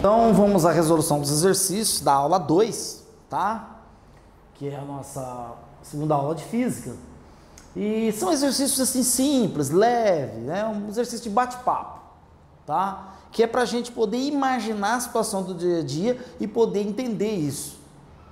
Então vamos à resolução dos exercícios da aula 2, tá? Que é a nossa segunda aula de física. E são exercícios assim simples, leve, né? Um exercício de bate-papo, tá? Que é para a gente poder imaginar a situação do dia a dia e poder entender isso.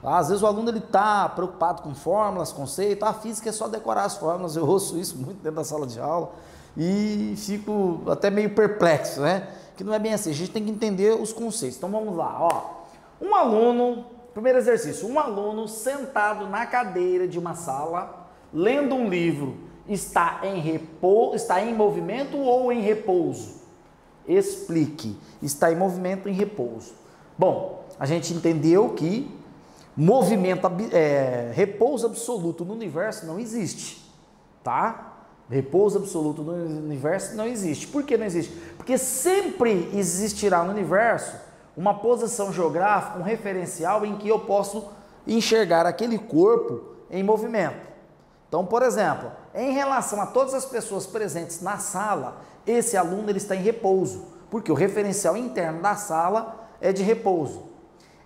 Tá? Às vezes o aluno ele tá preocupado com fórmulas, conceitos, a física é só decorar as fórmulas, eu ouço isso muito dentro da sala de aula e fico até meio perplexo, né? Que não é bem assim, a gente tem que entender os conceitos. Então vamos lá, ó. Um aluno, primeiro exercício, um aluno sentado na cadeira de uma sala, lendo um livro, está em movimento ou em repouso? Explique. Está em movimento ou em repouso? Bom, a gente entendeu que repouso absoluto no universo não existe, tá? Repouso absoluto no universo não existe. Por que não existe? Porque sempre existirá no universo uma posição geográfica, um referencial em que eu posso enxergar aquele corpo em movimento. Então, por exemplo, em relação a todas as pessoas presentes na sala, esse aluno ele está em repouso, porque o referencial interno da sala é de repouso.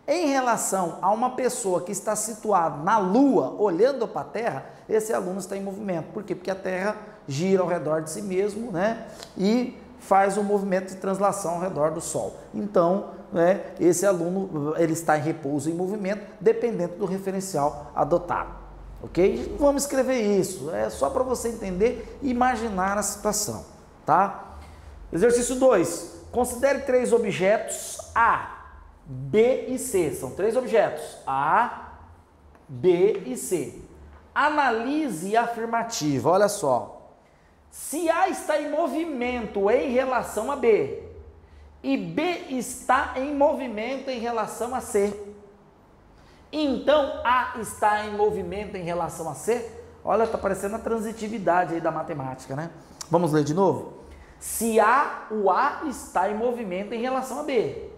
Em relação a uma pessoa que está situada na Lua, olhando para a Terra, esse aluno está em movimento. Por quê? Porque a Terra gira ao redor de si mesmo, né? E faz um movimento de translação ao redor do Sol. Então, né, esse aluno ele está em repouso e em movimento, dependendo do referencial adotado. Ok? Não vamos escrever isso, é só para você entender e imaginar a situação, tá? Exercício 2. Considere 3 objetos A, B e C. São 3 objetos, A, B e C. Analise a afirmativa, olha só. Se A está em movimento em relação a B e B está em movimento em relação a C, então A está em movimento em relação a C? Olha, tá parecendo a transitividade aí da matemática, né? Vamos ler de novo? Se o A está em movimento em relação a B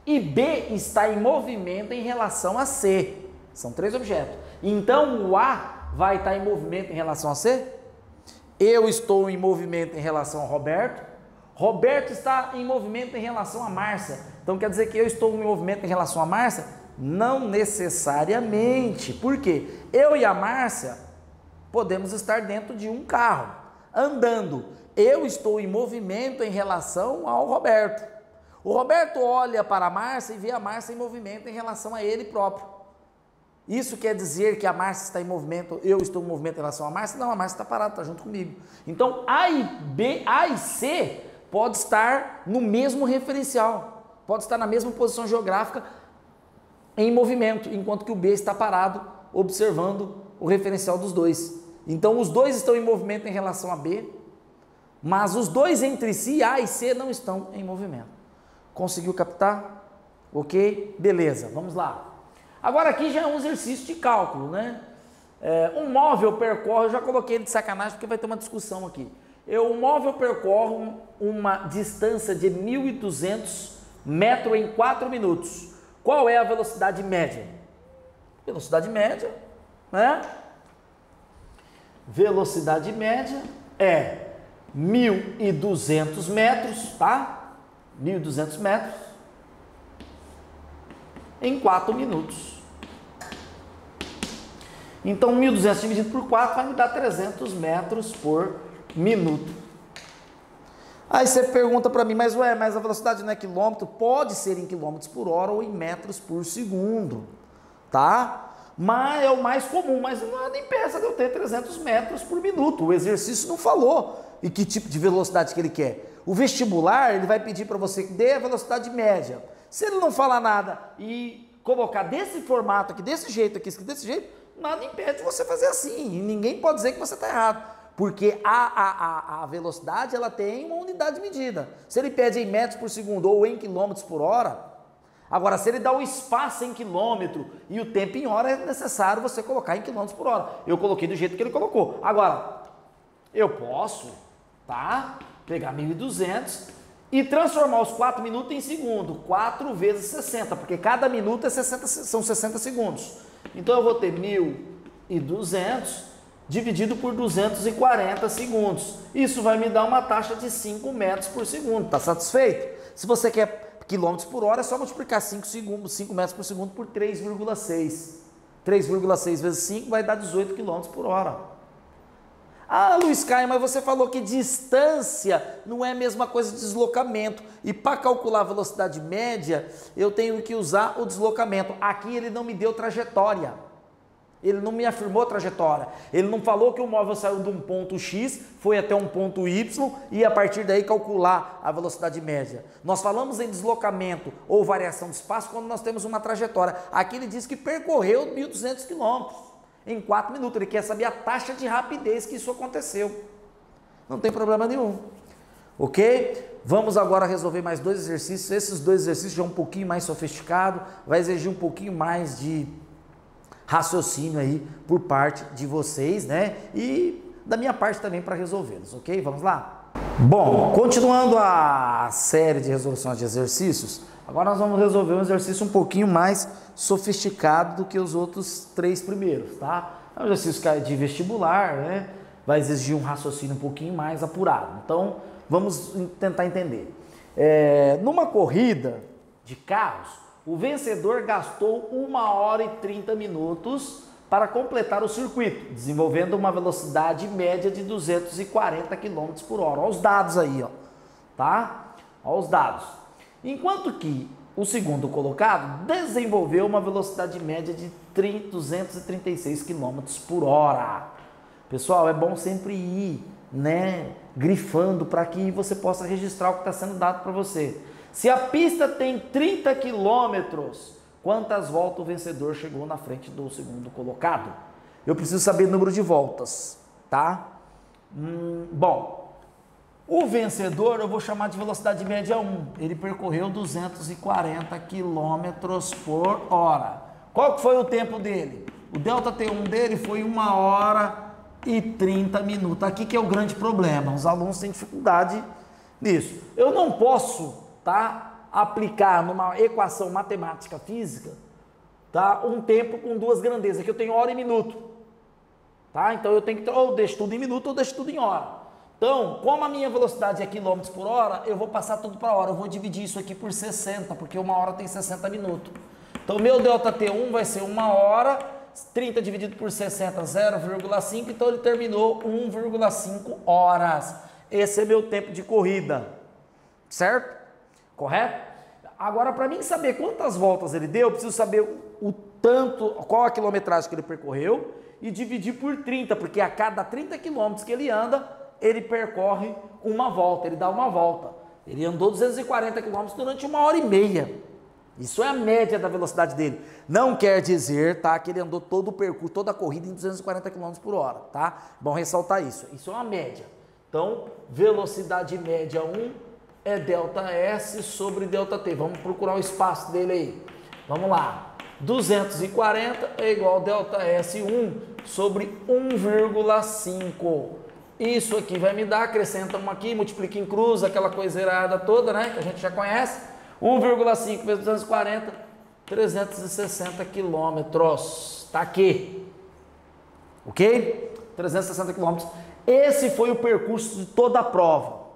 e B está em movimento em relação a C, são 3 objetos. Então o A vai estar em movimento em relação a C? Eu estou em movimento em relação ao Roberto. Roberto está em movimento em relação a Márcia. Então quer dizer que eu estou em movimento em relação a Márcia? Não necessariamente. Por quê? Eu e a Márcia podemos estar dentro de um carro, andando. Eu estou em movimento em relação ao Roberto. O Roberto olha para a Márcia e vê a Márcia em movimento em relação a ele próprio. Isso quer dizer que a Márcia está em movimento, eu estou em movimento em relação a Márcia? Não, a Márcia está parada, está junto comigo. Então, A e C pode estar no mesmo referencial, pode estar na mesma posição geográfica em movimento, enquanto que o B está parado, observando o referencial dos dois. Então, os dois estão em movimento em relação a B, mas os dois entre si, A e C, não estão em movimento. Conseguiu captar? Ok? Beleza, vamos lá. Agora aqui já é um exercício de cálculo, né? Um móvel percorre, eu já coloquei ele de sacanagem porque vai ter uma discussão aqui. Um móvel percorre uma distância de 1.200 metros em 4 minutos. Qual é a velocidade média? Velocidade média, né? Velocidade média é 1.200 metros, tá? 1.200 metros em 4 minutos. Então, 1.200 dividido por 4 vai me dar 300 metros por minuto. Aí você pergunta para mim, mas a velocidade não é quilômetro? Pode ser em quilômetros por hora ou em metros por segundo, tá? Mas é o mais comum, mas nada impeça de eu ter 300 metros por minuto. O exercício não falou e que tipo de velocidade que ele quer. O vestibular, ele vai pedir para você que dê a velocidade média. Se ele não falar nada e colocar desse formato aqui, desse jeito aqui, escrito desse jeito, nada impede você fazer assim. E ninguém pode dizer que você está errado. Porque a velocidade, ela tem uma unidade de medida. Se ele pede em metros por segundo ou em quilômetros por hora, agora se ele dá o espaço em quilômetro e o tempo em hora, é necessário você colocar em quilômetros por hora. Eu coloquei do jeito que ele colocou. Agora, eu posso, tá? Pegar 1.200 e transformar os 4 minutos em segundo. 4 vezes 60, porque cada minuto são 60 segundos. Então eu vou ter 1.200 dividido por 240 segundos. Isso vai me dar uma taxa de 5 metros por segundo. Está satisfeito? Se você quer Quilômetros por hora é só multiplicar 5 metros por segundo por 3,6. 3,6 vezes 5 vai dar 18 quilômetros por hora. Ah, Luiz Caio, mas você falou que distância não é a mesma coisa de deslocamento. E para calcular a velocidade média, eu tenho que usar o deslocamento. Aqui ele não me deu trajetória. Ele não me afirmou trajetória. Ele não falou que o móvel saiu de um ponto X, foi até um ponto Y e a partir daí calcular a velocidade média. Nós falamos em deslocamento ou variação de espaço quando nós temos uma trajetória. Aqui ele diz que percorreu 1.200 quilômetros em 4 minutos. Ele quer saber a taxa de rapidez que isso aconteceu. Não tem problema nenhum. Ok? Vamos agora resolver mais 2 exercícios. Esses 2 exercícios já é um pouquinho mais sofisticado, vai exigir um pouquinho mais de raciocínio aí por parte de vocês, né? E da minha parte também para resolvê-los, ok? Vamos lá? Bom, continuando a série de resoluções de exercícios, agora nós vamos resolver um exercício um pouquinho mais sofisticado do que os outros 3 primeiros, tá? É um exercício de vestibular, né? Vai exigir um raciocínio um pouquinho mais apurado. Então, vamos tentar entender. Numa corrida de carros, o vencedor gastou 1 hora e 30 minutos para completar o circuito, desenvolvendo uma velocidade média de 240 km por hora. Olha os dados aí, ó, tá? Olha os dados. Enquanto que o segundo colocado desenvolveu uma velocidade média de 236 km por hora. Pessoal, é bom sempre ir, né, grifando para que você possa registrar o que está sendo dado para você. Se a pista tem 30 quilômetros, quantas voltas o vencedor chegou na frente do segundo colocado? Eu preciso saber o número de voltas, tá? Bom, o vencedor eu vou chamar de velocidade média 1. Ele percorreu 240 quilômetros por hora. Qual que foi o tempo dele? O delta T1 dele foi 1 hora e 30 minutos. Aqui que é o grande problema. Os alunos têm dificuldade nisso. Eu não posso, tá, aplicar numa equação matemática física, tá, um tempo com 2 grandezas, que eu tenho hora e minuto, tá? Então eu tenho que ou deixo tudo em minuto ou deixo tudo em hora. Então, como a minha velocidade é quilômetros por hora, eu vou passar tudo para hora. Eu vou dividir isso aqui por 60, porque 1 hora tem 60 minutos. Então meu delta T1 vai ser 1 hora, 30 dividido por 60, 0,5, então ele terminou 1,5 horas. Esse é meu tempo de corrida, certo? Correto? Agora, para mim saber quantas voltas ele deu, eu preciso saber o tanto, qual a quilometragem que ele percorreu e dividir por 30, porque a cada 30 quilômetros que ele anda, ele percorre uma volta, ele dá uma volta. Ele andou 240 quilômetros durante 1 hora e meia. Isso é a média da velocidade dele. Não quer dizer, tá, que ele andou todo o percurso, toda a corrida em 240 km por hora, tá? Bom ressaltar isso. Isso é uma média. Então, velocidade média 1 é ΔS sobre ΔT. Vamos procurar o espaço dele aí. Vamos lá. 240 é igual a ΔS1 sobre 1,5. Isso aqui vai me dar, acrescenta 1 aqui, multiplica em cruz, aquela coisa errada toda, né? Que a gente já conhece. 1,5 vezes 240, 360 quilômetros. Tá aqui. Ok? 360 quilômetros. Esse foi o percurso de toda a prova.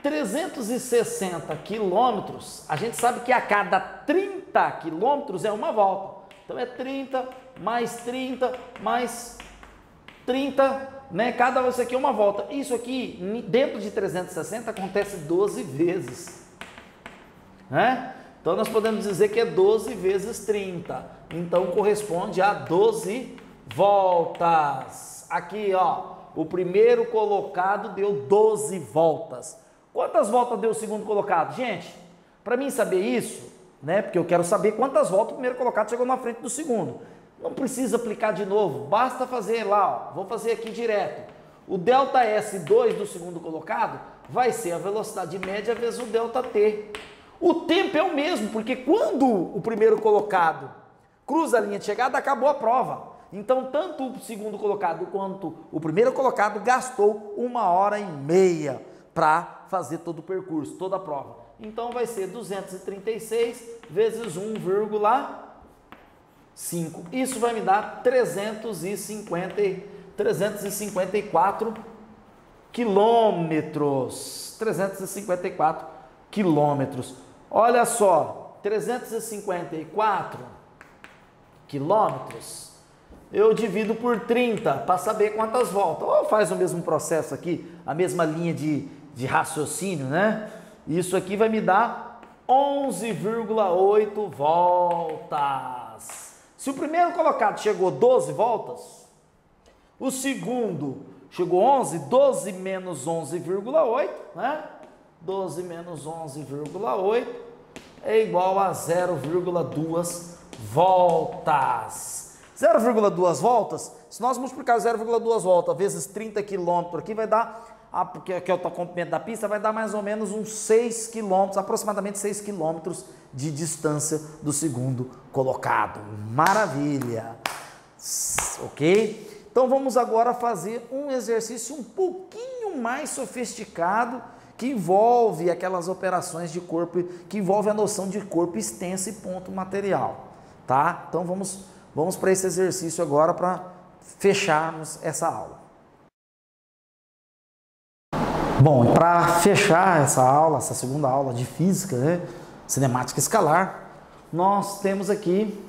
360 quilômetros, a gente sabe que a cada 30 quilômetros é uma volta. Então é 30 mais 30 mais 30, né? Cada vez aqui é uma volta. Isso aqui, dentro de 360, acontece 12 vezes. Né? Então nós podemos dizer que é 12 vezes 30. Então corresponde a 12 voltas. Aqui, ó, o primeiro colocado deu 12 voltas. Quantas voltas deu o segundo colocado? Gente, para mim saber isso, né, porque eu quero saber quantas voltas o primeiro colocado chegou na frente do segundo. Não precisa aplicar de novo, basta fazer lá, ó, vou fazer aqui direto. O delta S2 do segundo colocado vai ser a velocidade média vezes o delta T. O tempo é o mesmo, porque quando o primeiro colocado cruza a linha de chegada, acabou a prova. Então, tanto o segundo colocado quanto o primeiro colocado gastou 1 hora e meia para fazer todo o percurso, toda a prova. Então vai ser 236 vezes 1,5. Isso vai me dar 354 quilômetros. 354 quilômetros. Olha só, 354 quilômetros, eu divido por 30 para saber quantas voltas. Ou faz o mesmo processo aqui, a mesma linha de raciocínio, né? Isso aqui vai me dar 11,8 voltas. Se o primeiro colocado chegou 12 voltas, o segundo chegou 11, 12 menos 11,8, né? 12 menos 11,8 é igual a 0,2 voltas. 0,2 voltas, se nós multiplicarmos 0,2 voltas vezes 30 km aqui, vai dar, porque é o comprimento da pista, vai dar mais ou menos uns 6 km, aproximadamente 6 km de distância do segundo colocado. Maravilha! Ok? Então vamos agora fazer um exercício um pouquinho mais sofisticado, que envolve aquelas operações de corpo, que envolve a noção de corpo extenso e ponto material, tá? Então vamos para esse exercício agora para fecharmos essa aula. Bom, para fechar essa aula, essa segunda aula de física, né, cinemática escalar, nós temos aqui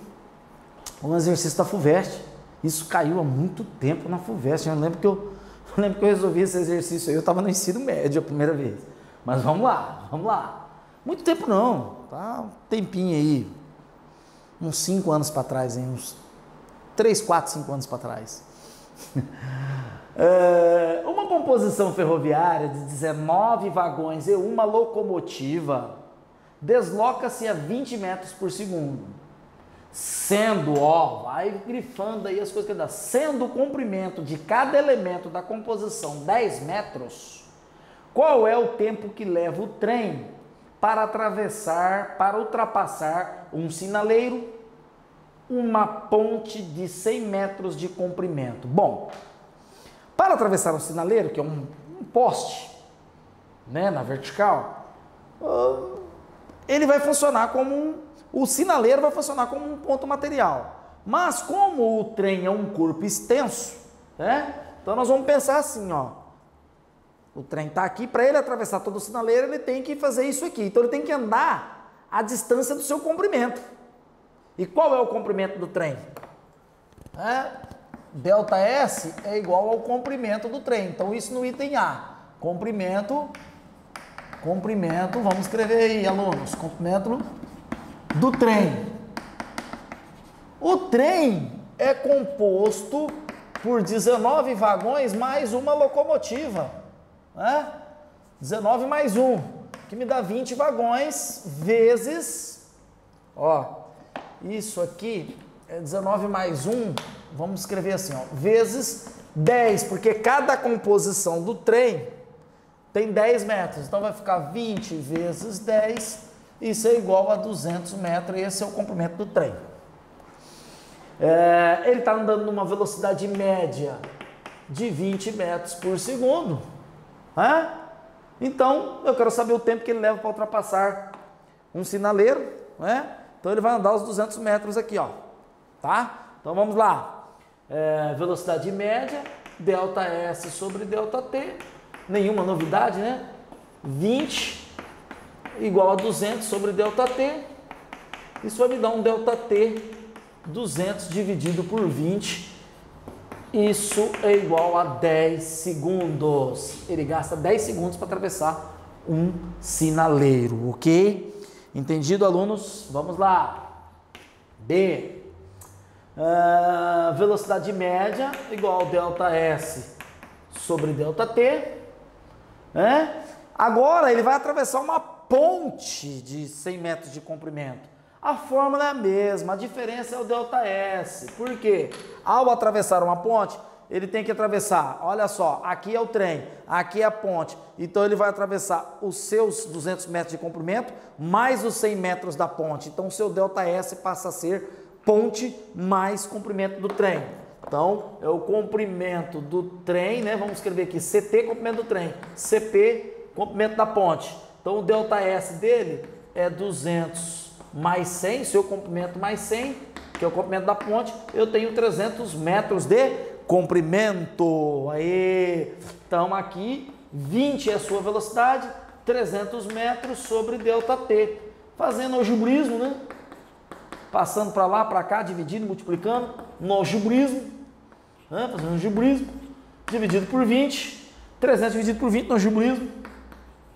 um exercício da FUVEST. Isso caiu há muito tempo na FUVEST. Eu lembro que eu resolvi esse exercício aí, eu estava no ensino médio a primeira vez. Mas vamos lá. Muito tempo não, tá? Um tempinho aí, uns 5 anos para trás, hein? Uns 3, 4, 5 anos para trás. Uma composição ferroviária de 19 vagões e uma locomotiva desloca-se a 20 metros por segundo, sendo, vai grifando aí as coisas que dá, sendo o comprimento de cada elemento da composição 10 metros, qual é o tempo que leva o trem para ultrapassar um sinaleiro, uma ponte de 100 metros de comprimento? Bom, para atravessar um sinaleiro, que é um poste, né, na vertical, ele vai funcionar como o sinaleiro vai funcionar como um ponto material. Mas como o trem é um corpo extenso, né, então nós vamos pensar assim, ó. O trem está aqui, para ele atravessar todo o sinaleiro, ele tem que fazer isso aqui. Então ele tem que andar a distância do seu comprimento. E qual é o comprimento do trem? Delta S é igual ao comprimento do trem. Então isso no item A. Comprimento, vamos escrever aí, alunos. Comprimento do trem. O trem é composto por 19 vagões mais uma locomotiva. 19 mais 1, que me dá 20 vagões, vezes, isso aqui é 19 mais 1, vamos escrever assim, vezes 10, porque cada composição do trem tem 10 metros, então vai ficar 20 vezes 10, isso é igual a 200 metros, e esse é o comprimento do trem. Ele está andando numa velocidade média de 20 metros por segundo, então eu quero saber o tempo que ele leva para ultrapassar um sinaleiro, então ele vai andar os 200 metros aqui, tá? Então vamos lá, velocidade média, delta S sobre delta T, nenhuma novidade, né? 20 igual a 200 sobre delta T, isso vai me dar um delta T 200 dividido por 20, isso é igual a 10 segundos. Ele gasta 10 segundos para atravessar um sinaleiro, ok? Entendido, alunos? Vamos lá. B. Velocidade média igual a delta S sobre delta T. Agora ele vai atravessar uma ponte de 100 metros de comprimento. A fórmula é a mesma, a diferença é o delta S. Por quê? Ao atravessar uma ponte, ele tem que atravessar, olha só, aqui é o trem, aqui é a ponte. Então ele vai atravessar os seus 200 metros de comprimento, mais os 100 metros da ponte. Então o seu delta S passa a ser ponte mais comprimento do trem. Então é o comprimento do trem, né? Vamos escrever aqui, CT, comprimento do trem, CP, comprimento da ponte. Então o delta S dele é 200 mais 100, seu comprimento mais 100, que é o comprimento da ponte, eu tenho 300 metros de comprimento. Aí, então aqui 20 é a sua velocidade, 300 metros sobre delta T. fazendo algebrismo, né? Passando para lá, para cá, dividindo, multiplicando, no algebrismo, né? Fazendo algebrismo, dividido por 20, 300 dividido por 20 no algebrismo,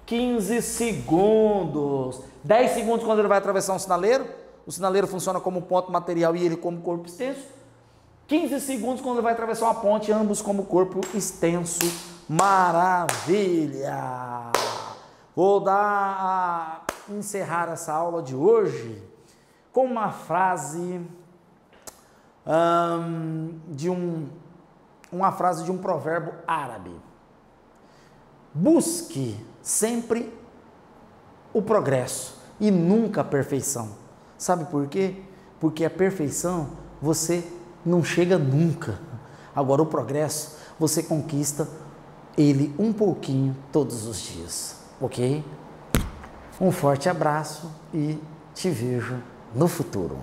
15 segundos, 10 segundos quando ele vai atravessar um sinaleiro, o sinaleiro funciona como ponto material e ele como corpo extenso, 15 segundos quando ele vai atravessar uma ponte, ambos como corpo extenso. Maravilha! Vou encerrar essa aula de hoje com uma frase uma frase de um provérbio árabe. Busque sempre o progresso e nunca a perfeição. Sabe por quê? Porque a perfeição você não chega nunca. Agora o progresso você conquista ele um pouquinho todos os dias, ok? Um forte abraço e te vejo no futuro.